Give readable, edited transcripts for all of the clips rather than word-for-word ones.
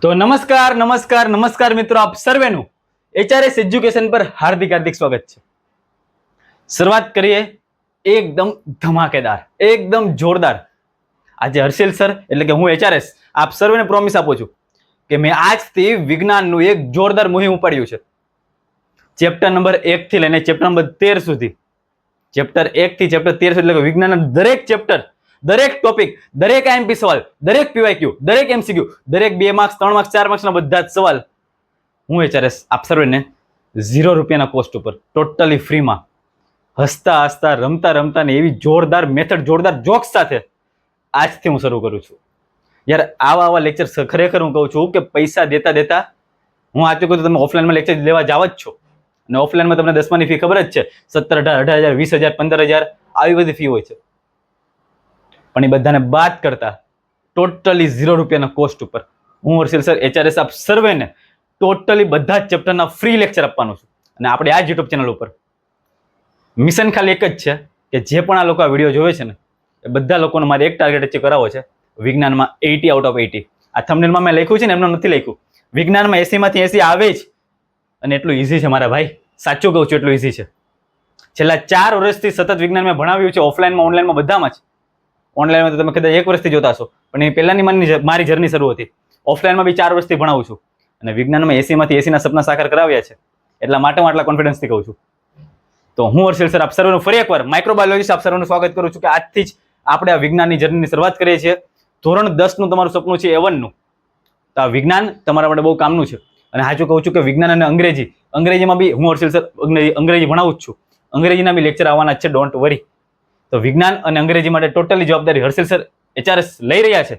તો નમસ્કાર નમસ્કાર નમસ્કાર મિત્રો, આપ સર્વેનું HRS એજ્યુકેશન પર હાર્દિક હાર્દિક સ્વાગત છે. શરૂઆત કરીએ એકદમ ધમાકેદાર, એકદમ જોરદાર. આજે હર્ષિલ સર એટલે કે હું HRS આપ સર્વેને પ્રોમિસ આપું છું કે મેં આજથી વિજ્ઞાનનું એક જોરદાર મુહિમ ઉપાડ્યું છે. ચેપ્ટર નંબર 1 થી લઈને ચેપ્ટર નંબર 13 સુધી, ચેપ્ટર 1 થી ચેપ્ટર 13 સુધી એટલે કે વિજ્ઞાનના દરેક ચેપ્ટર, દરેક ટોપિક, દરેક આઈએમપી સવાલ, દરેક પીવાયક્યુ, દરેક MCQ, દરેક 2 માર્ક્સ 3 માર્ક્સ 4 માર્ક્સના બધા જ સવાલ હું HRS આપ સર્વેને 0 રૂપિયાના કોસ્ટ ઉપર ટોટલી ફ્રીમાં, હસતા હસતા, રમતા રમતા ને એવી જોરદાર મેથડ, જોરદાર જોક્સ સાથે આજથી હું શરૂ કરું છું. યાર આવા લેક્ચર ખરેખર હું કહું છું કે પૈસા દેતા દેતા હું આચું કહું તો તમે ઓફલાઈનમાં લેક્ચર લેવા જાવ જ છો, અને ઓફલાઈનમાં તમને 10માની ફી ખબર જ છે, 17, 18, 18,000, 20,000, 15,000 આવી બધી ફી હોય છે. પણ એ બધાને બાદ કરતા ટોટલી 0 રૂપિયાના કોસ્ટ ઉપર હું હર્ષિલ સર HRS આપ સર્વેને ટોટલી બધા જ ચેપ્ટરના ફ્રી લેક્ચર આપવાનું છું. અને આપણે આ યુટ્યુબ ચેનલ ઉપર મિશન ખાલી એક જ છે કે જે પણ આ લોકો આ વિડીયો જોવે છે ને એ બધા લોકોને મારે એક ટાર્ગેટ અચીવ કરાવવો છે, વિજ્ઞાનમાં 80 આઉટ ઓફ 80. આ થંબનેલમાં મેં લખ્યું છે ને એમને નથી લખ્યું, વિજ્ઞાનમાં 80માંથી 80 આવે જ. અને એટલું ઇઝી છે મારા ભાઈ, સાચું કહું છું, એટલું ઇઝી છે. છેલ્લા 4 વર્ષથી સતત વિજ્ઞાન મેં ભણાવ્યું છે, ઓફલાઈનમાં ઓનલાઈનમાં બધામાં જ. ઓનલાઈનમાં તો તમે કદાચ 1 વર્ષથી જોતા હશો, પણ એ પહેલાની મારી જર્ની શરૂ હતી. ઓફલાઈનમાં બી 4 વર્ષથી ભણાવું છું, અને વિજ્ઞાનમાં 80માંથી 80ના સપના સાકાર કરાવ્યા છે. એટલા માટે હું આટલા કોન્ફિડન્સથી કહું છું. તો હું હર્ષિલ સર આપ સર્વેનું ફરી એકવાર માઇક્રોબાયોલોજીસ્ટ આપ સર્વેનું સ્વાગત કરું છું કે આજથી જ આપણે આ વિજ્ઞાનની જર્નીની શરૂઆત કરીએ છીએ. ધોરણ 10નું તમારું સપનું છે A1નું, તો આ વિજ્ઞાન તમારા માટે બહુ કામનું છે. અને સાચું કહું છું કે વિજ્ઞાન અને અંગ્રેજીમાં બી હું હર્ષિલ સર અંગ્રેજી ભણાવું જ છું. અંગ્રેજીના બી લેક્ચર આવવાના છે, ડોન્ટ વરી. તો વિજ્ઞાન અને અંગ્રેજી માટે ટોટલી જવાબદારી હર્ષિલ સર HRS લઈ રહ્યા છે.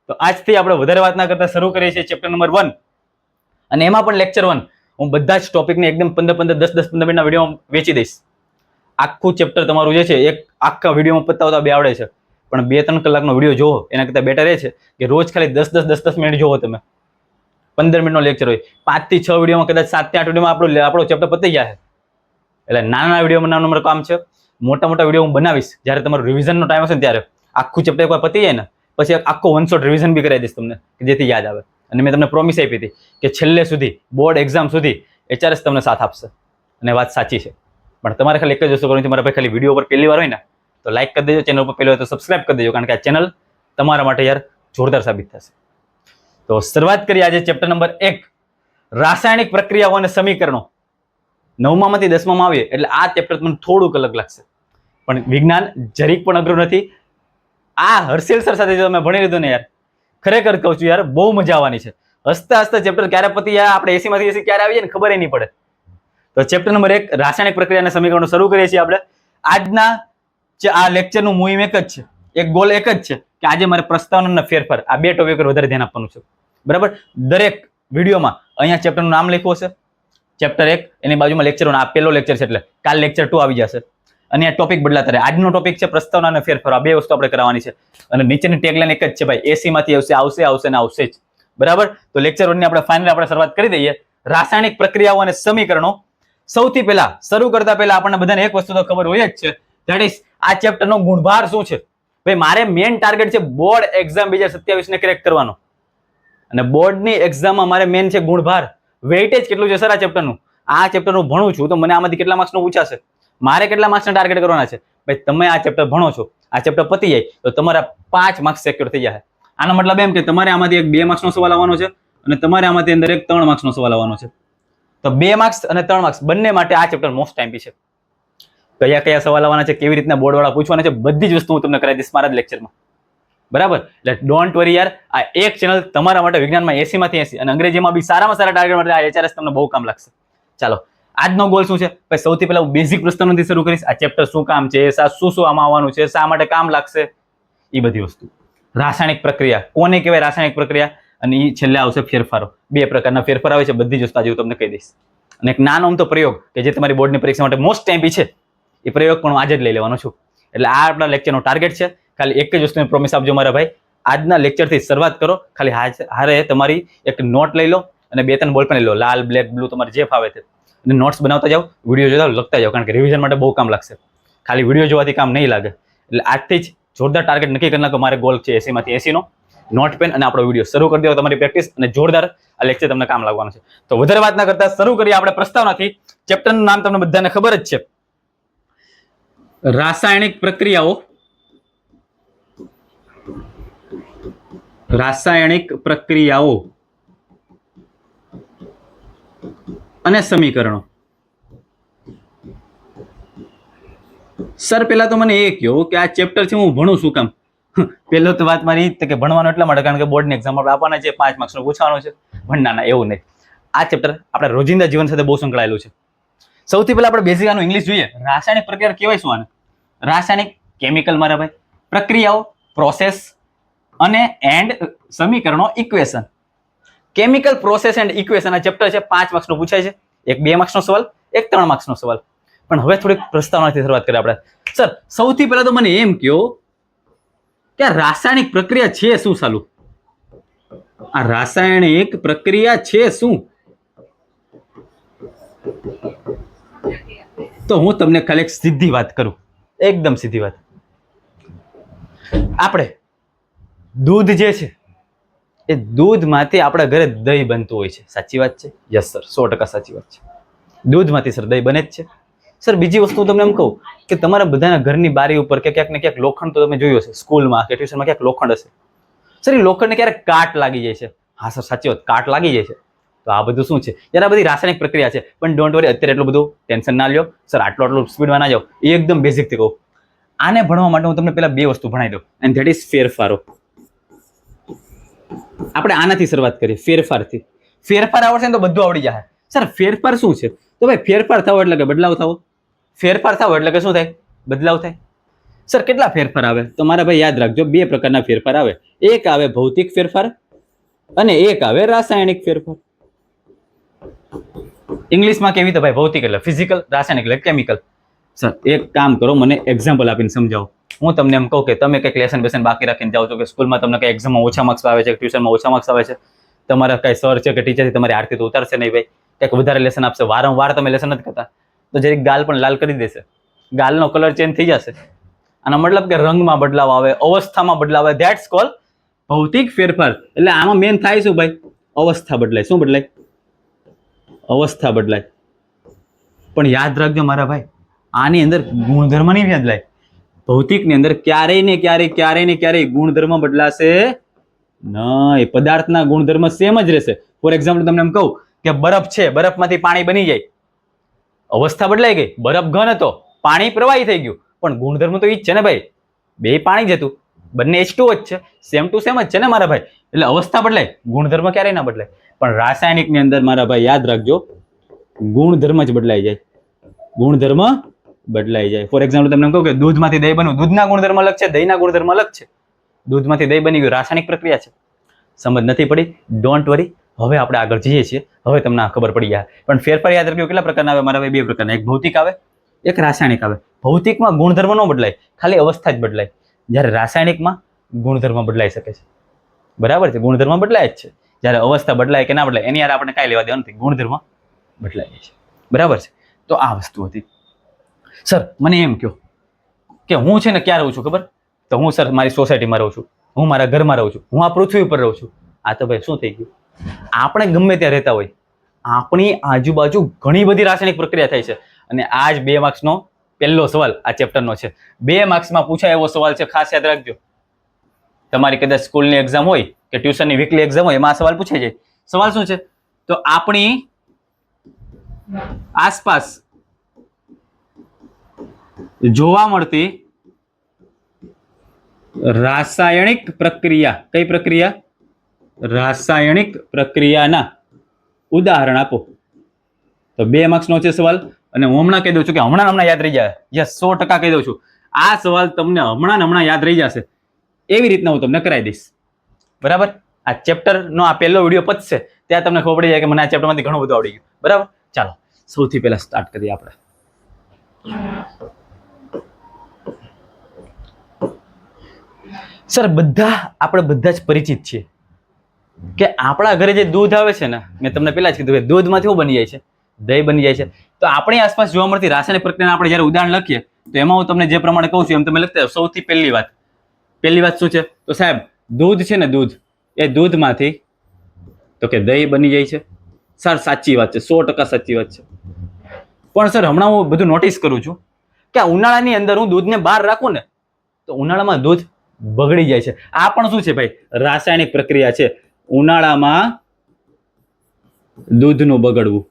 તો આજથી આપણે વધારે વાત ના કરતા શરૂ કરીએ છીએ ચેપ્ટર નંબર 1, અને એમાં પણ લેક્ચર 1 હું બધા જ ટોપિકને એકદમ 15-15, 10-10, 15 મિનિટના વિડીયોમાં વેચી દઈશ. આખું ચેપ્ટર તમારું જે છે એક આખા વિડીયોમાં પતાવતા બે આવડે છે, પણ 2-3 કલાકનો વિડીયો જોવો એના કરતાં બેટર એ છે કે રોજ ખાલી 10-10 મિનિટ જોવો. તમે 15 મિનિટનો લેક્ચર હોય, 5 થી 6 વિડીયોમાં કદાચ 7 થી 8 વિડીયોમાં આપણો ચેપ્ટર પતી જાય. એટલે નાના વિડીયો બનાવવાનું મારું કામ છે. મોટા મોટા વિડીયો હું બનાવીશ જ્યારે તમારો રિવિઝનનો ટાઈમ હશે ને ત્યારે આખું ચેપ્ટર એકવાર પતી જાય ને પછી આખો 1 શોટ રિવિઝન બી કરાવી દઈશ તમને, કે જેથી યાદ આવે. અને મેં તમને પ્રોમિસ આપી હતી કે છેલ્લે સુધી, બોર્ડ એક્ઝામ સુધી HRS તમને સાથ આપશે, અને વાત સાચી છે. પણ તમારે ખાલી એક જ વસ્તુ કરવાની છે મારા ભાઈ, ખાલી વિડીયો પર પહેલી વાર હોય ને તો લાઈક કરી દેજો, ચેનલ પર પહેલી વાર તો સબસ્ક્રાઇબ કરી દેજો, કારણ કે આ ચેનલ તમારા માટે યાર જોરદાર સાબિત થશે. તો શરૂઆત કરીએ આજે ચેપ્ટર નંબર 1, રાસાયણિક પ્રક્રિયાઓ અને સમીકરણો. 9મામાંથી 10મામાં આવીએ એટલે આ ચેપ્ટર તમને થોડુંક અલગ લાગશે, પણ વિજ્ઞાન જરીક પણ અઘરું નથી. આ હર્ષિલ સર સાથે જો તમે ભણી લીધું ને યાર, ખરેખર કહું છું યાર બહુ મજા આવવાની છે. હસતા હસતા ચેપ્ટર ક્યારે પતી જાય, આપણે 80માંથી 80 ક્યારે આવી જાય ને ખબર નહીં પડે. તો ચેપ્ટર નંબર 1 રાસાયણિક પ્રક્રિયા અને સમીકરણો શરૂ કરીએ છીએ આપણે. આજના આ લેક્ચરનું મુહિમ એક જ છે, એક ગોલ એક જ છે કે આજે મારે પ્રસ્તાવના અને ફેરફાર આ 2 ટોપિક પર વધારે ધ્યાન આપવાનું છે. બરાબર, દરેક વિડીયોમાં અહીંયા ચેપ્ટરનું નામ લખ્યું હશે, ચેપ્ટર 1, એની બાજુમાં લેક્ચર 1, આ પહેલો લેક્ચર છે એટલે કાલ લેક્ચર 2 આવી જશે. અને આ ટોપિક બદલાતા રહે. આજનો ટોપિક છે પ્રસ્તાવના અને ફેરફાર, આ 2 વસ્તુ આપણે કરવાની છે. અને નીચેની ટેગલાઈન એક જ છે ભાઈ, 80માંથી 80 આવશે, આવશે ને આવશે જ. બરાબર, તો લેક્ચર 1 ની આપણે ફાઇનલી આપણે શરૂઆત કરી દઈએ. રાસાયણિક પ્રક્રિયાઓ અને સમીકરણો. સૌથી પહેલા શરૂ કરતા પહેલા આપણને બધાને એક વસ્તુ તો ખબર હોય જ છે, ધેટ ઇઝ આ ચેપ્ટરનો ગુણભાર શું છે. ભાઈ મારે મેઇન ટાર્ગેટ છે બોર્ડ એક્ઝામ 2027 ને ક્રેક કરવાનો, અને બોર્ડની એક્ઝામમાં મારે મેઇન છે ગુણભાર. વેઇટેજ કેટલું છે સર આ ચેપ્ટરનું? આ ચેપ્ટર હું ભણું છું તો મને આમાંથી કેટલા માર્ક્સનું પૂછાશે, મારે કેટલા માર્ક્સને ટાર્ગેટ કરવાના છે. ભાઈ તમે આ ચેપ્ટર ભણો છો, આ ચેપ્ટર પતી જાય તો તમારા 5 માર્ક્સ સેક્યોર થઈ જાય. આનો મતલબ એમ કે તમારે આમાંથી એક 2 માર્ક્સનો સવાલ આવવાનો છે, અને તમારે આમાંથી અંદર એક 3 માર્ક્સનો સવાલ આવવાનો છે. તો 2 માર્ક્સ અને 3 માર્ક્સ બંને માટે આ ચેપ્ટર મોસ્ટ ટાઈમપી છે. કયા કયા સવાલ આવવાના છે, કેવી રીતના બોર્ડવાળા પૂછવાના છે, બધી જ વસ્તુ હું તમને કરાવી દઈશ મારા જ લેક્ચરમાં. બરાબર, એટલે ડોન્ટ વરી યાર, આ એક ચેનલ તમારા માટે વિજ્ઞાનમાં 80માંથી 80 અને અંગ્રેજીમાં બી સારામાં સારા ટાર્ગેટ માટે આ HRS તમને બહુ કામ લાગશે. ચાલો, આજનો ગોલ શું છે? ભાઈ સૌથી પહેલા હું બેઝિક પ્રશ્નોથી શરૂ કરીશ. આ ચેપ્ટર શું કામ છે, શું શું આમાં આવવાનું છે, શા માટે કામ લાગશે, એ બધી વસ્તુ. રાસાયણિક પ્રક્રિયા કોને કહેવાય? રાસાયણિક પ્રક્રિયા. અને એ છેલ્લે આવશે ફેરફારો. 2 પ્રકારના ફેરફાર આવે છે, બધી જ વસ્તુ આજે હું તમને કહી દઈશ. અને એક નાનો અમથો પ્રયોગ કે જે તમારી બોર્ડની પરીક્ષા માટે મોસ્ટ ટાઈમપી છે, એ પ્રયોગ પણ હું આજે જ લઈ લેવાનો છું. એટલે આ આપણા લેક્ચરનો ટાર્ગેટ છે. ખાલી એક જ વસ્તુની પ્રોમિસ આપજો મારા ભાઈ, આજના લેક્ચરથી શરૂઆત કરો. ખાલી હારે તમારી એક નોટ લઈ લો અને 2-3 બોલપેન લઈ લો, લાલ, બ્લેક, બ્લુ, તમારે જે ફાવે તે. અને નોટ્સ બનાવતા જાઓ, વિડીયો જોતા લખતા જાઓ, કારણ કે રિવિઝન માટે બહુ કામ લાગશે. ખાલી વિડીયો જોવાથી કામ નહીં લાગે. એટલે આજથી જ જોરદાર ટાર્ગેટ નક્કી કરી નાખો. મારે ગોલ છે 80માંથી 80નો. નોટ પેન અને આપણો વિડીયો શરૂ કરી દો તમારી પ્રેક્ટિસ અને જોરદાર આ લેક્ચર તમને કામ લાગવાનું છે. તો વધારે વાત ના કરતા શરૂ કરીએ આપણે પ્રસ્તાવનાથી. ચેપ્ટરનું નામ તમને બધાને ખબર જ છે, રાસાયણિક પ્રક્રિયાઓ. રાસાયણિક પ્રક્રિયાઓ અને સમીકરણો. સર પેલા તો મને એ કહો કે આ ચેપ્ટર છે હું ભણું શું કામ? પેલો તો વાત મારી કે ભણવાનું એટલા માટે કારણ કે બોર્ડની એક્ઝામ આપણે આપવાના છે, 5 માર્ક્સનું પૂછવાનું છે. પણ ના એવું નહીં. આ ચેપ્ટર આપણા રોજિંદા જીવન સાથે બહુ સંકળાયેલું છે. સૌથી પહેલા આપણે બેઝિક આનું ઇંગ્લિશ જોઈએ. રાસાયણિક પ્રક્રિયા કહેવાય શું આને? રાસાયણિક કેમિકલ મારા ભાઈ, પ્રક્રિયાઓ પ્રોસેસ અને એન્ડ સમીકરણો equation. Chemical process and equation આ ચેપ્ટર છે, 5 માર્ક્સનું પૂછાય છે. એક 2 માર્ક્સનો સવાલ, એક 3 માર્ક્સનો સવાલ. પણ હવે થોડીક પ્રસ્તાવનાથી શરૂઆત કરીએ આપણે. સર સૌથી પહેલા તો મને એમ કહો કે રાસાયણિક પ્રક્રિયા છે શું? ચાલુ આ રાસાયણિક પ્રક્રિયા છે શું? તો હું તમને ખાલી એક સીધી વાત કરું, એકદમ સીધી વાત. આપણે દૂધ જે છે એ દૂધમાંથી આપણા ઘરે દહીં બનતું હોય છે. સાચી વાત છે? યસ સર, 100% સાચી વાત છે. દૂધમાંથી સર દહીં બને જ છે. સર બીજી વસ્તુ તમને એમ કહું કે તમારા બધાના ઘરની બારી ઉપર કે ક્યાંક ને ક્યાંક લોખંડ તો તમે જોયું હશે, સ્કૂલમાં કે ટ્યુશનમાં ક્યાંક લોખંડ હશે. સર એ લોખંડને ક્યારેક કાટ લાગી જાય છે. હા સર સાચી વાત, કાટ લાગી જાય છે. તો આ બધું શું છે? યાર આ બધી રાસાયણિક પ્રક્રિયા છે. પણ ડોન્ટ વરી, અત્યારે એટલું બધું ટેન્શન ના લ્યો. સર આટલું સ્પીડમાં ના જાઓ, એકદમ બેઝિકથી કહું. આને ભણવા માટે હું તમને પેલા 2 વસ્તુ ભણાવી દઉં, એન્ડ ધેટ ઇઝ ફેરફારો. આપણે આનાથી શરૂઆત કરીએ, ફેરફારથી. ફેરફાર આવડશે ને તો બધું આવડી જાય. સર ફેરફાર શું છે? તો ભાઈ ફેરફાર થવો એટલે કે બદલાવ થવો. ફેરફાર થવો એટલે કે શું થાય? બદલાવ થાય. સર કેટલા ફેરફાર આવે? તો મારા ભાઈ યાદ રાખજો, 2 પ્રકારના ફેરફાર આવે. એક આવે ભૌતિક ફેરફાર અને એક આવે રાસાયણિક ફેરફાર. ઇંગ્લિશમાં કેવી તો ભાઈ ભૌતિક એટલે ફિઝિકલ, રાસાયણિક એટલે કેમિકલ. સર એક કામ કરો, મને એક્ઝામ્પલ આપીને સમજાવો. હું તમને એમ કહું કે તમે કંઈક લેસન બેસન બાકી રાખીને જાઓ છો, કે સ્કૂલમાં તમને કંઈ એક્ઝામમાં ઓછા માર્ક્સ આવે છે, ટ્યુશનમાં ઓછા માર્ક્સ આવે છે, તમારા કઈ સર છે કે ટીચર છે તમારી આરતી તો ઉતારશે નહીં ભાઈ, કંઈક વધારે લેસન આપશે, વારંવાર તમે લેસન નથી કરતા તો જરીક ગાલ પણ લાલ કરી દેશે, ગાલનો કલર ચેન્જ થઈ જશે. આનો મતલબ કે રંગમાં બદલાવ આવે, અવસ્થામાં બદલાવ આવે. ધેટ્સ કોલ ભૌતિક ફેરફાર. એટલે આમાં મેન થાય શું ભાઈ? અવસ્થા બદલાય. શું બદલાય? અવસ્થા બદલાય. પણ યાદ રાખજો મારા ભાઈ, આની અંદર ગુણધર્મ નહીં બદલાય. ભૌતિકની અંદર ક્યારેય ને ક્યારેય ગુણધર્મ બદલાશે નહીં. પદાર્થના ગુણધર્મ સેમ જ રહેશે. ફોર એક્ઝામ્પલ તમને એમ કહું કે બરફ છે, બરફમાંથી પાણી બની જાય, અવસ્થા બદલાઈ ગઈ. બરફ ઘન હતો, પાણી પ્રવાહી થઈ ગયું, પણ ગુણધર્મ તો ઈ જ છે ને ભાઈ. બે પાણી જ હતું, બંને H2O જ છે, સેમ ટુ સેમ જ છે ને મારા ભાઈ. એટલે અવસ્થા બદલાય, ગુણધર્મ ક્યારેય ના બદલાય. પણ રાસાયણિકની અંદર મારા ભાઈ યાદ રાખજો, ગુણધર્મ જ બદલાઈ જાય. ગુણધર્મ બદલાઈ જાય. ફોર એક્ઝામ્પલ તમને કહું કે દૂધમાંથી દહીં બનવું, દૂધના ગુણધર્મ અલગ છે, દહીંના ગુણધર્મ અલગ છે. દૂધમાંથી દહીં બની ગયું, રાસાયણિક પ્રક્રિયા છે. સમજ નથી પડી? ડોન્ટ વરી, હવે આપણે આગળ જઈએ છીએ, હવે તમને આ ખબર પડી જાય. પણ ફેરફાર યાદ રાખજો કેટલા પ્રકારના આવે મારા ભાઈ? 2 પ્રકારના, એક ભૌતિક આવે, એક રાસાયણિક આવે. ભૌતિકમાં ગુણધર્મ ન બદલાય, ખાલી અવસ્થા જ બદલાય. જ્યારે રાસાયણિકમાં ગુણધર્મ બદલાઈ શકે છે. બરાબર છે? ગુણધર્મ બદલાય જ છે. જ્યારે અવસ્થા બદલાય કે ના બદલાય એની યાર આપણે કાંઈ લેવા દેવાનું નથી, ગુણધર્મ બદલાય જાય છે. બરાબર છે? તો આ વસ્તુ હતી. સર મને એમ કહો કે હું છે ને ક્યાં રહું છું ખબર? તો હું સર મારી સોસાયટીમાં રહું છું, હું મારા ઘરમાં રહું છું, હું આ પૃથ્વી ઉપર રહું છું. આ તો ભાઈ શું થઈ ગયું? આપણે ગમે ત્યાં રહેતા હોય, આપણી આજુબાજુ ઘણી બધી રાસાયણિક પ્રક્રિયા થાય છે. અને આ જ 2 માર્ક્સનો પહેલો સવાલ આ ચેપ્ટરનો છે. 2 માર્ક્સમાં પૂછાય એવો સવાલ છે, ખાસ યાદ રાખજો. તમારી કદાચ સ્કૂલની એક્ઝામ હોય કે ટ્યુશનની વીકલી એક્ઝામ હોય, એમાં આ સવાલ પૂછાઈ જાય. સવાલ શું છે? તો આપણી આસપાસ જોવા મળતી રાસાયણિક પ્રક્રિયા, કઈ પ્રક્રિયા? રાસાયણિક પ્રક્રિયાના ઉદાહરણ આપો. તો 2 માર્ક્સનો છે સવાલ. અને હું હમણાં કહી દઉં છું કે હમણાં યાદ રહી જાય. યસ, 100% કહી દઉં છું. આ સવાલ તમને હમણાં યાદ રહી જશે. એવી રીતના હું તમને કરાવી દઈશ. બરાબર? આ ચેપ્ટરનો આ પહેલો વિડીયો પતશે ત્યાં તમને ખબર પડી જાય કે મને આ ચેપ્ટરમાંથી ઘણું બધું આવડી ગયું. બરાબર? ચાલો સૌથી પહેલા સ્ટાર્ટ કરીએ આપણે. સર આપણે બધા જ પરિચિત છીએ કે આપણા ઘરે જે દૂધ આવે છે ને, મેં તમને પહેલા જ કીધું કે દૂધમાંથી શું બની જાય છે? દહીં બની જાય છે. તો આપણી આસપાસ જોવા મળતી રાસાયણિક પ્રક્રિયાને આપણે જ્યારે ઉદાહરણ લખીએ તો એમાં હું તમને જે પ્રમાણે કહું છું એમ તમે લખતા. સૌથી પહેલી વાત શું છે? તો સાહેબ દૂધ છે ને, દૂધ, એ દૂધમાંથી તો કે દહીં બની જાય છે. સર સાચી વાત છે, 100% સાચી વાત છે. પણ સર હમણાં હું બધું નોટિસ કરું છું કે આ ઉનાળાની અંદર હું દૂધને બહાર રાખું ને તો ઉનાળામાં દૂધ બગડી જાય છે. આ પણ શું છે ભાઈ? રાસાયણિક પ્રક્રિયા છે. ઉનાળામાં દૂધનું બગડવું.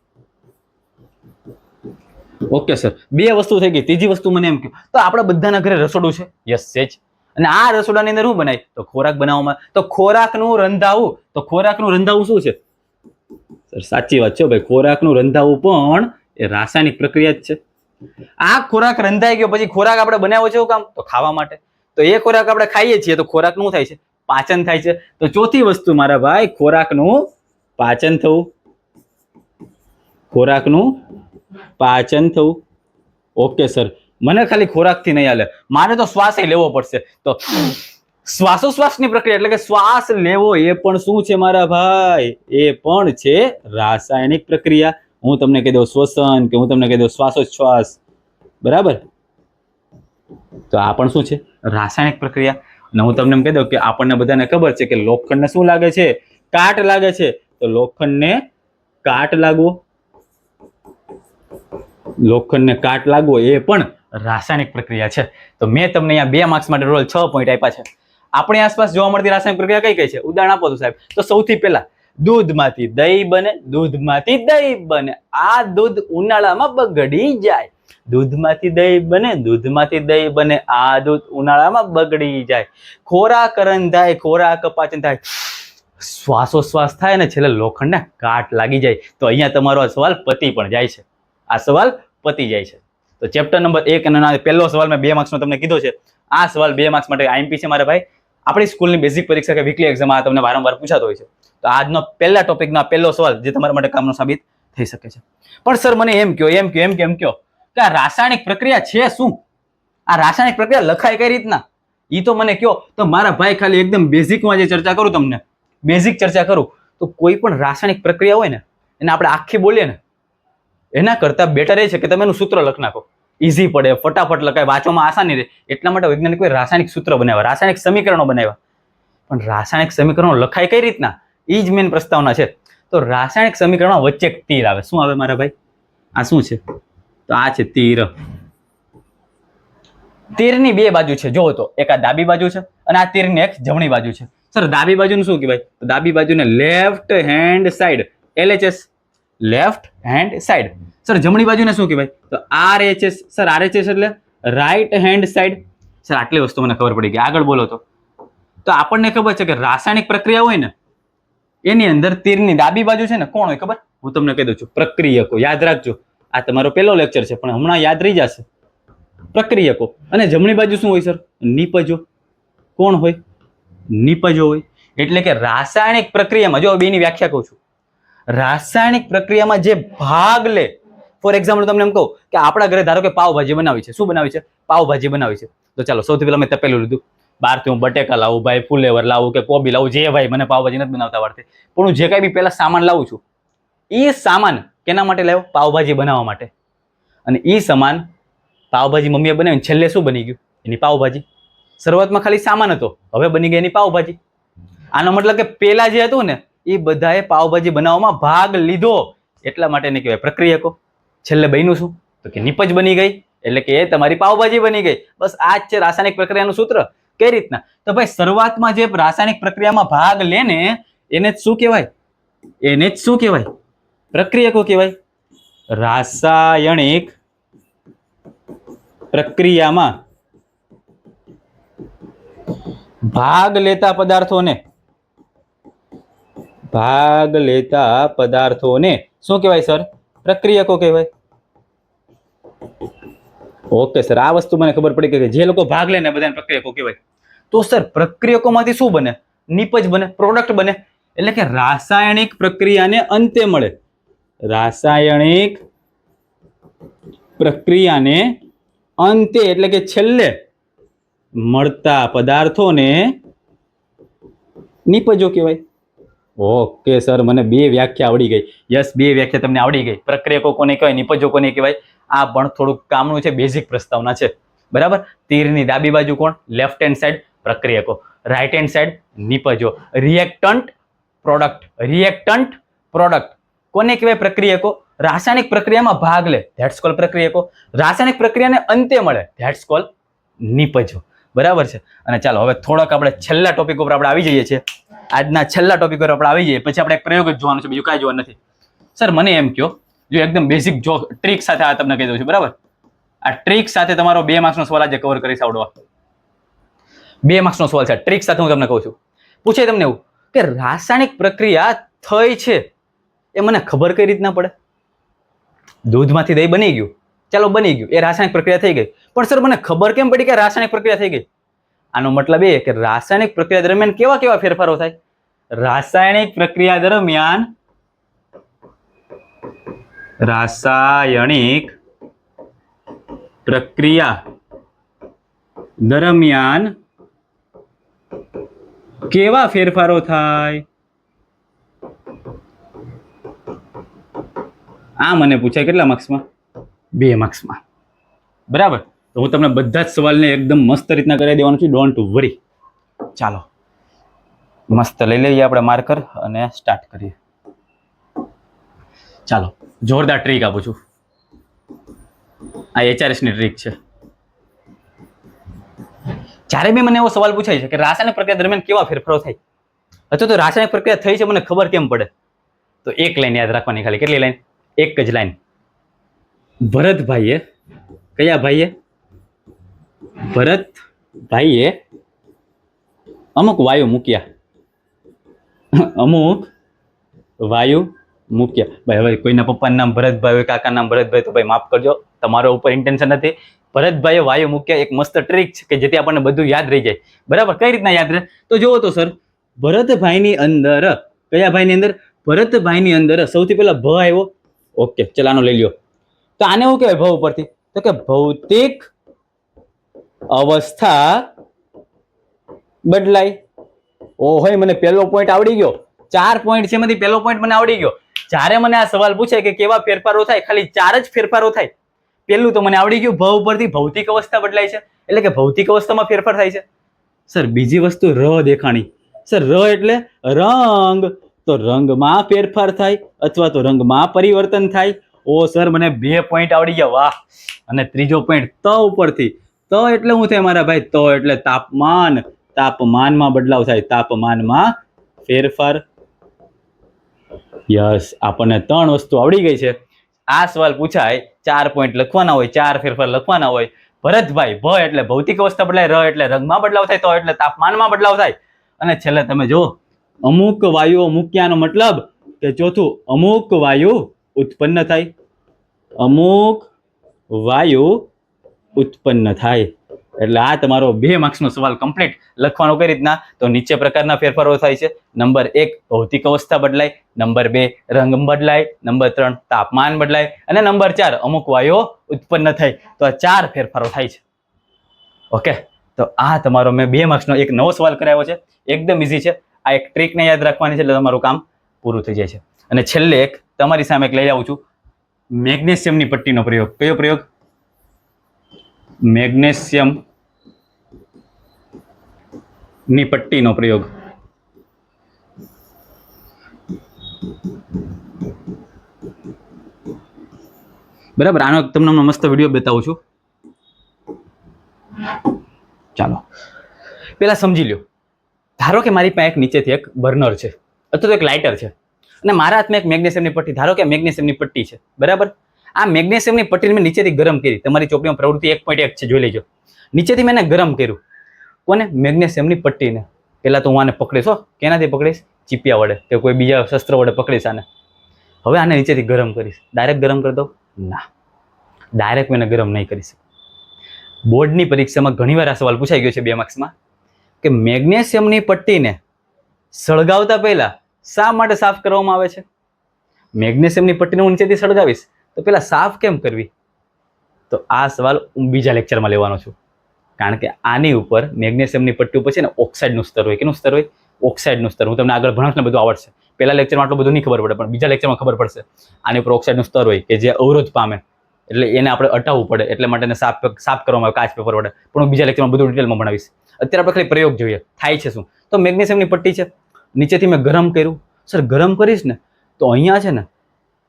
ઓકે સર, બે વસ્તુ થઈ ગઈ. ત્રીજી વસ્તુ મને એમ કહ્યું, તો આપણા બધાના ઘરે રસોડું છે? યસ છે જ. અને આ રસોડાની અંદર શું બનાય? તો ખોરાક બનાવવામાં. તો ખોરાકનું રંધાવું, તો ખોરાકનું રંધાવું શું છે? સર સાચી વાત છે ભાઈ, ખોરાકનું રંધાવું પણ એ રાસાયણિક પ્રક્રિયા જ છે. આ ખોરાક રંધાઈ ગયો પછી ખોરાક આપણે બનાવ્યો છે કામ? તો ખાવા માટે. તો એ ખોરાક આપણે ખાઈએ છીએ તો ખોરાક નું થાય છે પાચન થાય છે. તો ચોથી વસ્તુ મારા ભાઈ, ખોરાકનું પાચન થવું. ખોરાકનું પાચન થવું. ઓકે સર, મને ખાલી ખોરાકથી નહીં હાલે, મારે તો શ્વાસ લેવો પડશે. તો શ્વાસોશ્વાસની પ્રક્રિયા એટલે કે શ્વાસ લેવો એ પણ શું છે મારા ભાઈ? એ પણ છે રાસાયણિક પ્રક્રિયા. હું તમને કહી દઉં શ્વસન, કે હું તમને કહી દઉં શ્વાસોચ્છ્વાસ. બરાબર? તો આ પણ શું છે? રાસાયણિક પ્રક્રિયા. અને હું તમને એમ કહી દઉં કે આપણને બધાને ખબર છે કે લોખંડને શું લાગે છે? કાટ લાગે છે. તો લોખંડને કાટ લાગવો, લોખંડને કાટ લાગવો એ પણ રાસાયણિક પ્રક્રિયા છે. તો મેં તમને અહીંયા 2 માર્ક્સ માટે રોલ 6 પોઈન્ટ આપ્યા છે. આપણી આસપાસ જોવા મળતી રાસાયણિક પ્રક્રિયા કઈ કઈ છે? ઉદાહરણ આપો તો સાહેબ. તો સૌથી પહેલા દૂધમાંથી દહીં બને, દૂધમાંથી દહીં બને. આ દૂધ ઉનાળામાં બગડી જાય. દૂધમાંથી દહીં બને, દૂધમાંથી દહીં બને. આ દૂધ ઉનાળામાં બગડી જાય. ખોરાક રંધાય, ખોરાક પાચન થાય, શ્વાસોશ્વાસ થાય ને છેલ્લે લોખંડને કાટ લાગી જાય. તો અહીંયા તમારો આ સવાલ પતી પણ જાય છે. આ સવાલ પતી જાય છે. તો ચેપ્ટર નંબર 1 અને પહેલો સવાલ મેં 2 માર્ક્સનો તમને કીધો છે. આ સવાલ 2 માર્ક્સ માટે આઈએમપી છે મારા ભાઈ. આપણી સ્કૂલની બેઝિક પરીક્ષા કે વીકલી એક્ઝામ આ તમને વારંવાર પૂછાતો હોય છે. તો આજનો પહેલા ટોપિકનો પહેલો સવાલ જે તમારા માટે કામનો સાબિત થઈ શકે છે. પણ સર મને એમ કહો કે આ રાસાયણિક પ્રક્રિયા છે શું? આ રાસાયણિક પ્રક્રિયા લખાય કઈ રીતના? એ તો મને કહો. તો મારા ભાઈ ખાલી એકદમ બેઝિકમાં જે ચર્ચા કરું, તમને બેઝિક ચર્ચા કરું, તો કોઈ પણ રાસાયણિક પ્રક્રિયા હોય ને એને આપણે આખી બોલીએ ને એના કરતા બેટર એ છે કે તમે એનું સૂત્ર લખ નાખો. ઈઝી પડે, ફટાફટ લખાય, વાંચવામાં આસાની રહે. એટલા માટે વૈજ્ઞાનિકોએ રાસાયણિક સૂત્ર બનાવ્યા, રાસાયણિક સમીકરણો બનાવ્યા. પણ રાસાયણિક સમીકરણો લખાય કઈ રીતના? એ જ મેન પ્રસ્તાવના છે. તો રાસાયણિક સમીકરણમાં વચ્ચે એક તીર આવે. શું આવે મારા ભાઈ? આ શું છે? તો આ છે તીર. તીરની 2 બાજુ છે. જોવો તો એક આ ડાબી બાજુ છે અને આ તીરની એક જમણી બાજુ છે. સર ડાબી બાજુનું શું કહેવાય? તો ડાબી બાજુને left hand side, LHS, left hand side. Sir જમણી બાજુને શું કહેવાય? તો RHS. સર RHS એટલે રાઈટ હેન્ડ સાઈડ. સર આટલી વસ્તુ મને ખબર પડી ગઈ. આગળ બોલો તો આપણને ખબર છે કે રાસાયણિક પ્રક્રિયા હોય ને એની અંદર તીરની ડાબી બાજુ છે ને કોણ હોય ખબર? હું તમને કહી દઉં છું, પ્રક્રિયકો. યાદ રાખજો, આ તમારો પહેલો લેક્ચર છે પણ હમણાં યાદ રહી જશે. પ્રક્રિયકો. અને જમણી બાજુ શું હોય સર? નિપજો. કોણ હોય? નિપજો હોય. એટલે કે રાસાયણિક પ્રક્રિયામાં, જો બેની વ્યાખ્યા કહું છું, રાસાયણિક પ્રક્રિયામાં જે ભાગ લે, ફોર એક્ઝામ્પલ તમને એમ કહું કે આપણા ઘરે ધારો કે પાવભાજી બનાવી છે. શું બનાવી છે? પાવભાજી બનાવી છે. તો ચાલો સૌથી પહેલા મેં તપેલું લીધું. બહારથી હું બટેકા લાવું ભાઈ, ફુલેવર લાવું કે કોબી લાવું, જે ભાઈ, મને પાવભાજી નથી બનાવતા આવડતી, પણ હું જે કાંઈ બી પહેલા સામાન લાવું છું, એ સામાન કેના માટે લાવ્યો? પાવભાજી બનાવવા માટે. અને એ સામાન પાવભાજી મમ્મીએ બનાવીને છેલ્લે શું બની ગયું? એની પાવભાજી. શરૂઆતમાં ખાલી સામાન હતો, હવે બની ગઈ એની પાવભાજી. આનો મતલબ કે પેલા જે હતું ને એ બધાએ પાવભાજી બનાવવામાં ભાગ લીધો, એટલા માટે એને કહેવાય પ્રક્રિયકો. છેલ્લે બન્યું શું? તો કે નિપજ બની ગઈ, એટલે કે એ તમારી પાવભાજી બની ગઈ. બસ આ જ છે રાસાયણિક પ્રક્રિયાનું સૂત્ર. કઈ રીતના? તો ભાઈ શરૂઆતમાં જે રાસાયણિક પ્રક્રિયામાં ભાગ લે ને એને જ શું કહેવાય? એને જ શું કહેવાય? પ્રક્રિયકો કહેવાય. રાસાયણિક પ્રક્રિયામાં ભાગ લેતા પદાર્થોને શું કહેવાય સર? પ્રક્રિયકો કહેવાય. ઓકે સર, આ વસ્તુ મને ખબર પડી કે જે લોકો ભાગ લે ને બધાને પ્રક્રિયકો કહેવાય. તો સર પ્રક્રિયકોમાંથી શું બને? નિપજ બને, પ્રોડક્ટ બને. એટલે કે રાસાયણિક પ્રક્રિયાને અંતે મળે, રાસાયણિક પ્રક્રિયાને અંતે એટલે કે છેલ્લે મળતા પદાર્થોને નિપજો કહેવાય. ઓકે સર, મને 2 વ્યાખ્યા આવડી ગઈ. યસ, 2 વ્યાખ્યા તમને આવડી ગઈ. પ્રક્રિયકો કોને કહેવાય, નિપજો કોને કહેવાય. આ પણ થોડુંક કામનું છે, બેઝિક પ્રસ્તાવના છે. બરાબર? તીરની ડાબી બાજુ કોણ? Left hand side. પ્રક્રિયકો. રાઈટ હેન્ડ સાઈડ નિપજો. રિએક્ટન્ટ પ્રોડક્ટ કોને કહેવાય? પ્રક્રિયકો. રાસાયણિક પ્રક્રિયામાં ભાગ લે, ધેટ્સ કોલ પ્રક્રિયકો. રાસાયણિક પ્રક્રિયાને અંતે મળે, ધેટ્સ કોલ નિપજો. બરાબર છે. અને ચાલો હવે થોડાક આપણે છેલ્લા ટોપિક ઉપર આપણે આવી જઈએ છીએ. આજના છેલ્લા ટોપિક ઉપર આપણે આવી જઈએ, પછી આપણે એક પ્રયોગ જ જોવાનો છે, બીજું કાંઈ જોવાનું નથી. સર મને એમ કહો, જો એકદમ બેઝિક જો ટ્રીક સાથે આ તમને કહી દઉં છું, બરાબર? આ ટ્રીક સાથે તમારો 2 માર્ક્સનો સવાલ આજે કવર કરીશ આવડવા. 2 માર્ક્સનો સવાલ છે, ટ્રીક સાથે હું તમને કહું છું. પૂછે તમને એવું કે રાસાયણિક પ્રક્રિયા થઈ છે એ મને ખબર કઈ રીતના પડે? દૂધમાંથી દહીં બની ગયું, ચાલો બની ગયું, એ રાસાયણિક પ્રક્રિયા થઈ ગઈ, પણ સર મને ખબર કેમ પડી કે રાસાયણિક પ્રક્રિયા થઈ ગઈ? આનો મતલબ એ કે રાસાયણિક પ્રક્રિયા દરમિયાન કેવા કેવા ફેરફારો થાય? રાસાયણિક પ્રક્રિયા દરમિયાન કેવા ફેરફારો થાય? આ મને પૂછાય કેટલા માર્ક્સમાં? 2 માર્ક્સમાં. બરાબર. તો હું તમને બધા જ સવાલને એકદમ મસ્ત રીતના કરી દેવાનું છું, ડોન્ટ વરી. ચાલો મસ્ત લઈ લઈએ આપણે માર્કર અને સ્ટાર્ટ કરીએ. ચાલો જોરદાર ટ્રીક આપું છું. આ HRS ની ટ્રીક છે. જ્યારે બી મને એવો સવાલ પૂછાય છે કે રાસાયણિક પ્રક્રિયા દરમિયાન કેવા ફેરફારો થાય, અથવા તો રાસાયણિક પ્રક્રિયા થઈ છે મને ખબર કેમ પડે, તો એક લાઈન યાદ રાખવાની, ખાલી કેટલી લાઈન? એક જ લાઈન. ભરતભાઈએ, કયા ભાઈએ? ભરતભાઈએ અમુક વાયુ મૂક્યા. અમુક વાયુ મૂક્યા. ભાઈ હવે કોઈના પપ્પાનું નામ ભરતભાઈ હોય, કાકાનું નામ ભરતભાઈ, તો ભાઈ માફ કરજો, તમારા ઉપર ઇન્ટેન્શન નથી. ભરતભાઈએ વાયુ મૂક્યા એક મસ્ત ટ્રીક છે કે જેથી આપણને બધું યાદ રહી જાય. બરાબર. કઈ રીતના યાદ રહે? તો જુઓ તો સર, ભરતભાઈની અંદર, કયા ભાઈની અંદર? ભરતભાઈની અંદર સૌથી પહેલા ભ આવ્યો. ઓકે, ચલ આનો લઈ લ્યો. તો આને એવું કહેવાય ભ ઉપરથી? તો કે ભૌતિક અવસ્થા બદલાય. ઓહો, મને પહેલો પોઈન્ટ આવડી ગયો. 4 પોઈન્ટ છે, એમાંથી પહેલો પોઈન્ટ મને આવડી ગયો. જ્યારે મને આ સવાલ પૂછે કે કેવા ફેરફારો થાય, ખાલી 4 જ ફેરફારો થાય. પહેલું તો મને આવડી ગયું, ભ ઉપરથી ભૌતિક અવસ્થા બદલાય છે, એટલે કે ભૌતિક અવસ્થામાં ફેરફાર થાય છે. સર બીજી વસ્તુ ર દેખાણી. સર ર એટલે રંગ, તો રંગમાં ફેરફાર થાય અથવા તો રંગમાં પરિવર્તન થાય. ઓ સર મને 2 પોઈન્ટ આવડી ગયા, વાહ. અને ત્રીજો પોઈન્ટ ત ઉપરથી. ત એટલે શું થાય મારા ભાઈ? ત એટલે તાપમાન. તાપમાનમાં બદલાવ થાય, તાપમાનમાં ફેરફાર. યસ, આપણને 3 વસ્તુ આવડી ગઈ છે. આ સવાલ પૂછાય, 4 પોઈન્ટ લખવાના હોય, 4 ફેરફાર લખવાના હોય. ભરતભાઈ, ભ એટલે ભૌતિક અવસ્થા બદલાય, ર એટલે રંગમાં બદલાવ થાય, તો એટલે તાપમાનમાં બદલાવ થાય. અને છેલ્લે તમે જો અમુક વાયુઓ મૂક્યાનો મતલબ કે ચોથું, અમુક વાયુ ઉત્પન્ન થાય. અમુક વાયુ ઉત્પન્ન થાય. એટલે આ તમારો 2 માર્ક્સનો સવાલ કમ્પ્લીટ. લખવાનો કઈ રીતના? તો નીચે પ્રકારના ફેરફારો થાય છે. નંબર 1 ભૌતિક અવસ્થા બદલાય, નંબર 2 રંગ બદલાય, નંબર 3 તાપમાન બદલાય, અને નંબર 4 અમુક વાયુઓ ઉત્પન્ન થાય. તો આ 4 ફેરફારો થાય છે. ઓકે, તો આ તમારો મેં 2 માર્ક્સનો એક નવો સવાલ કરાવ્યો છે. એકદમ ઇઝી છે. આ એક ટ્રીકને યાદ રાખવાની છે એટલે તમારું કામ પૂરું થઈ જાય છે. અને છેલ્લે એક તમારી સામે એક લઈ આવું છું, મેગ્નેશિયમની પટ્ટીનો પ્રયોગ. કયો પ્રયોગ? મેગ્નેશિયમ ની પટ્ટીનો પ્રયોગ. બરાબર. આનો તમને મસ્ત વિડીયો બતાવું છું. ચાલો પેલા સમજી લ્યો. ધારો કે મારી પાસે એક નીચેથી એક બર્નર છે અથવા તો એક લાઇટર છે, અને મારા હાથમાં એક મેગ્નેશિયમની પટ્ટી, ધારો કે મેગ્નેશિયમની પટ્ટી છે. બરાબર. આ મેગ્નેશિયમની પટ્ટીને મેં નીચેથી ગરમ કરી. તમારી ચોપડીમાં પ્રવૃત્તિ 1.1 છે, જોઈ લેજો. નીચેથી મેં એને ગરમ કર્યું. કોને? મેગ્નેશિયમની પટ્ટીને. પહેલા તો હું આને પકડીશ. કેનાથી પકડીશ? ચીપિયા વડે કે કોઈ બીજા શસ્ત્ર વડે પકડીશ આને. હવે આને નીચેથી ગરમ કરીશ. ડાયરેક્ટ ગરમ કરી દઉં? ના, ડાયરેક્ટ મેં ગરમ નહીં કરી શકું. બોર્ડની પરીક્ષામાં ઘણીવાર આ સવાલ પૂછાઈ ગયો છે 2 માર્ક્સમાં કે મેગ્નેશિયમની પટ્ટીને સળગાવતા પહેલા શા માટે સાફ કરવામાં આવે છે? મેગ્નેશિયમની પટ્ટીને હું નીચેથી સળગાવીશ તો પેલા સાફ કેમ કરવી? તો આ સવાલ હું બીજા લેક્ચરમાં લેવાનો છું, કારણ કે આની ઉપર મેગ્નેશિયમની પટ્ટી ઉપર છે ને ઓક્સાઇડનું સ્તર હોય. કેનું સ્તર હોય? ઓક્સાઇડનું સ્તર. હું તમને આગળ ભણાવશ ને બધું આવડશે. પહેલા લેક્ચરમાં આટલું બધું નહીં ખબર પડે, પણ બીજા લેક્ચરમાં ખબર પડશે. આની ઉપર ઓક્સાઇડનું સ્તર હોય કે જે અવરોધ પામે, એટલે એને આપણે હટાવવું પડે, એટલે માટે સાફ કરવામાં આવે કાચ પેપર વડે. પણ હું બીજા લેક્ચરમાં બધું ડિટેલમાં ભણાવીશ. અત્યારે આપણે ખાલી પ્રયોગ જોઈએ થાય છે શું. તો મેગ્નેશિયમની પટ્ટી છે, નીચેથી મેં ગરમ કર્યું. સર ગરમ કરીશ ને તો અહીંયા છે ને,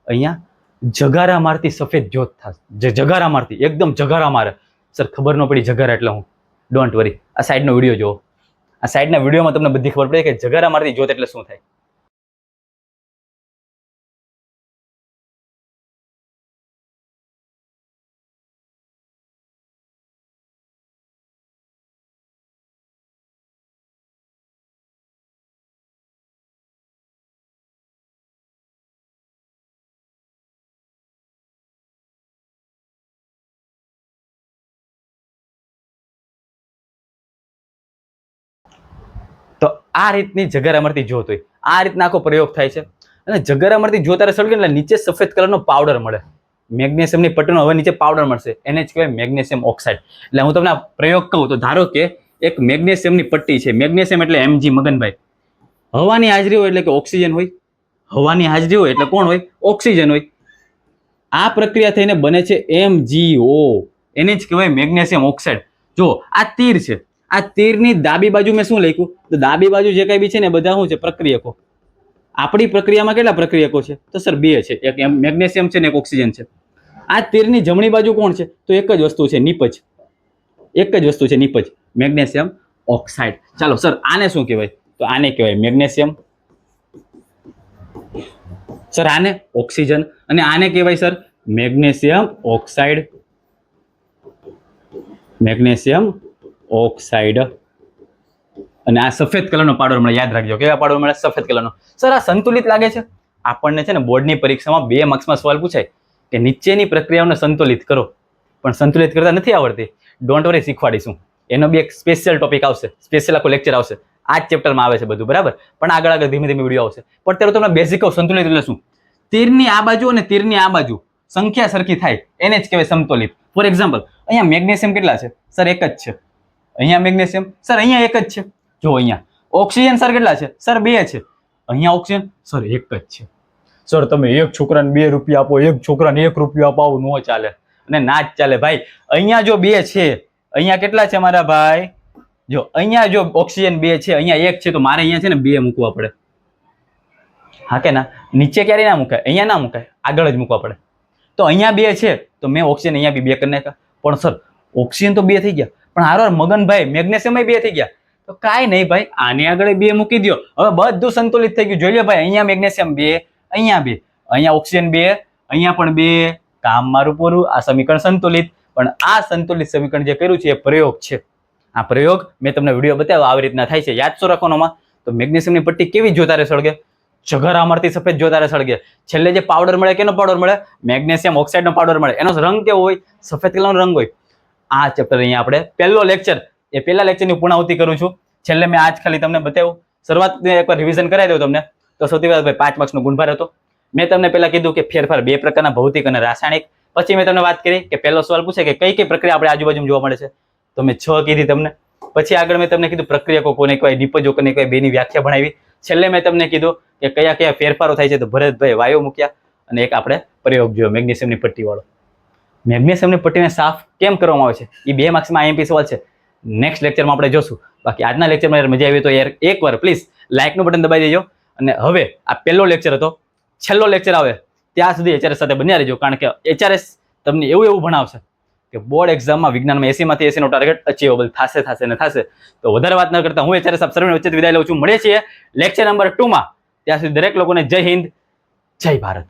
અહીંયા જગારા મારતી સફેદ જ્યોત થશે. જગારા મારતી એકદમ જગારા મારે. સર ખબર ન પડી જગારા એટલે હું, ડોન્ટ વરી, આ સાઈડનો વિડીયો જુઓ. આ સાઈડના વિડીયોમાં તમને બધી ખબર પડે કે જગારા મારતી જ્યોત એટલે શું થાય. તો આ રીતની જગારા મારતી જ્યોત હોય, આ રીતના આખો પ્રયોગ થાય છે. અને જગારા મારતી જ્યોત તારે સળગે એટલે નીચે સફેદ કલરનો પાવડર મળે. મેગ્નેશિયમની પટ્ટીનો હવે નીચે પાવડર મળશે, એને જ કહેવાય મેગ્નેશિયમ ઓક્સાઇડ. એટલે હું તમને આ પ્રયોગ કહું તો ધારો કે એક મેગ્નેશિયમની પટ્ટી છે. મેગ્નેશિયમ એટલે Mg મગનભાઈ. હવાની હાજરી હોય એટલે કે ઓક્સિજન હોય. હવાની હાજરી હોય એટલે કોણ હોય? ઓક્સિજન હોય. આ પ્રક્રિયા થઈને બને છે MgO, એને જ કહેવાય મેગ્નેશિયમ ઓક્સાઇડ. જો આ તીર છે, આ તીરની ડાબી બાજુ મેં શું લખ્યું? તો ડાબી બાજુ જે કઈ બી છે ને બધા શું છે? પ્રક્રિયકો. આપણી પ્રક્રિયામાં કેટલા પ્રક્રિયકો છે? તો સર 2 છે, એક મેગ્નેશિયમ છે ને એક ઓક્સિજન છે. આ તીરની જમણી બાજુ કોણ છે? તો એક જ વસ્તુ છે, નિપજ. એક જ વસ્તુ છે, નિપજ, મેગ્નેશિયમ ઓક્સાઇડ. ચાલો સર આને શું કહેવાય? તો આને કહેવાય મેગ્નેશિયમ. સર આને ઓક્સિજન, અને આને કહેવાય sir magnesium oxide. Magnesium oxide. અને આ સફેદ કલરનો પાવડર મળે, યાદ રાખજો. કેવા પાવડર મળે? સફેદ કલરનો. સર આ સંતુલિત લાગે છે? આપણને છે ને બોર્ડની પરીક્ષામાં 2 માર્ક્સમાં સવાલ પૂછાય કે નીચેની પ્રક્રિયાઓને સંતુલિત કરો, પણ સંતુલિત કરતા નથી આવડતી. ડોન્ટ વરી, શીખવાડીશું. એનો બી એક સ્પેશિયલ ટોપિક આવશે, સ્પેશિયલ આખો લેક્ચર આવશે. આ જ ચેપ્ટરમાં આવે છે બધું, બરાબર. પણ આગળ ધીમે ધીમે વિડીયો આવશે. પણ ત્યારે તમને બેઝિક કહું, સંતુલિત એટલે શું? તીરની આ બાજુ અને તીરની આ બાજુ સંખ્યા સરખી થાય એને જ કહેવાય સંતુલિત. ફોર એક્ઝામ્પલ, અહીંયા મેગ્નેશિયમ કેટલા છે? સર 1 જ છે. અહીંયા મેગ્નેશિયમ સર અહીંયા 1 જ છે. જો અહીંયા ઓક્સિજન સર કેટલા છે? સર 2 છે. અહીંયા ઓક્સિજન સર 1 જ છે. સર તમે એક છોકરાને 2 રૂપિયા આપો, એક છોકરાને 1 રૂપિયો આપો, આવું ન ચાલે અને ના જ ચાલે ભાઈ. અહીંયા જો 2 છે, અહીંયા કેટલા છે મારા ભાઈ? જો અહીંયા જો ઓક્સિજન 2 છે, અહીંયા 1 છે, તો મારે અહીંયા છે ને 2 મૂકવા પડે. હા કે ના? નીચે ક્યારે ના મુકાય? અહીંયા ના મુકાય, આગળ જ મૂકવા પડે. તો અહીંયા 2 છે તો મેં ઓક્સિજન અહીંયા બી 2 કરી નાખ્યા. પણ સર ઓક્સિજન તો 2 થઈ ગયા, પણ હારો મગનભાઈ મેગ્નેશિયમ 2 થઈ ગયા. તો કાંઈ નહીં ભાઈ, આની આગળ 2 મૂકી દો. હવે બધું સંતુલિત થઈ ગયું. જોઈ લો ભાઈ, અહીંયા મેગ્નેશિયમ 2, અહીંયા 2, અહીંયા ઓક્સિજન 2, અહીંયા પણ 2. કામ મારું પૂરું. આ સમીકરણ સંતુલિત. પણ આ સંતુલિત સમીકરણ જે કર્યું છે એ પ્રયોગ છે. આ પ્રયોગ મેં તમને વિડીયો બતાવ્યો, આવી રીતના થાય છે. યાદ શું રાખવાનોમાં? તો મેગ્નેશિયમની પટ્ટી કેવી જોતારે સળગે? જગારા મારતી સફેદ જોતારે સળગે. છેલ્લે જે પાવડર મળે, કેનો પાવડર મળે? મેગ્નેશિયમ ઓક્સાઇડનો પાવડર મળે. એનો રંગ કેવો હોય? સફેદ કલરનો રંગ હોય. આ ચેપ્ટર અહીંયા આપણે પહેલો લેક્ચર, એ પહેલા લેક્ચરની પૂર્ણાહુતિ કરું છું. છેલ્લે મેં આજ ખાલી તમને બતાવ્યું. શરૂઆત એકવાર રિવિઝન કરાવી દઉં તમને. તો સૌથી પહેલા ભાઈ 5 માર્ક્સનો ગુણભાર હતો. મેં તમને પહેલા કીધું કે ફેરફાર 2 પ્રકારના, ભૌતિક અને રાસાયણિક. પછી મેં તમને વાત કરી કે પહેલો સવાલ પૂછે કે કઈ કઈ પ્રક્રિયા આપણે આજુબાજુ જોવા મળે છે, તો મેં 6 કીધી તમને. પછી આગળ મેં તમને કીધું પ્રક્રિયકો કોને કહેવાય, નિપજો કોને કહેવાય, બેની વ્યાખ્યા ભણાવી. છેલ્લે મેં તમને કીધું કે કયા કયા ફેરફારો થાય છે, તો ભરતભાઈ વાયુ મૂક્યા. અને એક આપણે પ્રયોગ જોયો મેગ્નેશિયમની પટ્ટી વાળો. મેગ્નેશિયમની પટ્ટીને સાફ કેમ કરવામાં આવે છે એ 2 માર્ક્સમાં IMP સવાલ છે. નેક્સ્ટ લેક્ચરમાં આપણે જોશું. બાકી આજના લેક્ચરમાં મજા આવી તો યાર એકવાર પ્લીઝ લાઇકનું બટન દબાવી દેજો. અને હવે આ પહેલો લેક્ચર હતો, છેલ્લો લેક્ચર આવે ત્યાં સુધી HRS સાથે બન્યા રહેજો. કારણ કે HRS તમને એવું ભણાવશે કે બોર્ડ એક્ઝામમાં વિજ્ઞાનમાં 80માંથી 80નો ટાર્ગેટ અચીવેબલ થશે ને થશે. તો વધારે વાત ન કરતા હું HRS આપ સર્વેની વચ્ચે વિદાય લઉં છું. મળીએ છીએ લેક્ચર નંબર 2માં. ત્યાં સુધી દરેક લોકોને જય હિન્દ, જય ભારત.